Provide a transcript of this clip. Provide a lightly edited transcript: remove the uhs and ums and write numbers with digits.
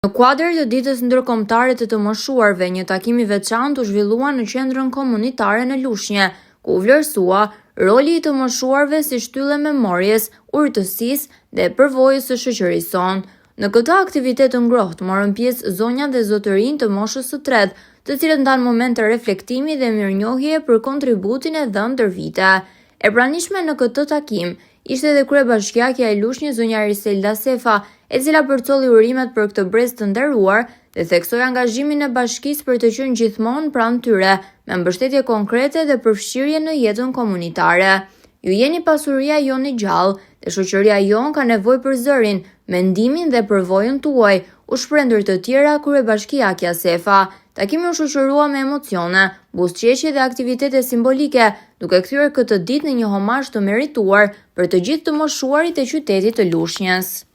Në kuadër të ditës ndërkombëtare të të moshuarve, një takim i veçantë u zhvillua në qendrën komunitare në Lushnjë, ku u vlerësua roli i të moshuarve si shtyllë memorjes, urtësisë dhe përvojës së shoqërisë sonë. Në këtë aktivitet të ngrohtë morën pjesë zonja dhe zotërinj të moshës së tretë, të cilët ndanë momente reflektimi dhe mirënjohje për kontributin e dhënë ndër vite. E pranishme në këtë takim ishte edhe kryebashkiakja e Lushnjës zonja Riselda Sefa, e cila përcolli urimet për këtë brez të nderuar dhe theksoi angazhimin e bashkisë për të qenë gjithmonë pranë tyre, me mbështetje konkrete dhe përfshirje në jetën komunitare. Ju jeni pasuria joni gjallë dhe shoqëria jon ka nevojë për zërin, mendimin dhe përvojën tuaj, u shpreh ndër të tjera kryebashkiakja Sefa. Takimi u shoqërua me emocione, buzëqeshje dhe aktivitete simbolike, duke kthyer këtë ditë në një homazh të merituar për të gjithë të moshuarit e qytetit të Lushnjës.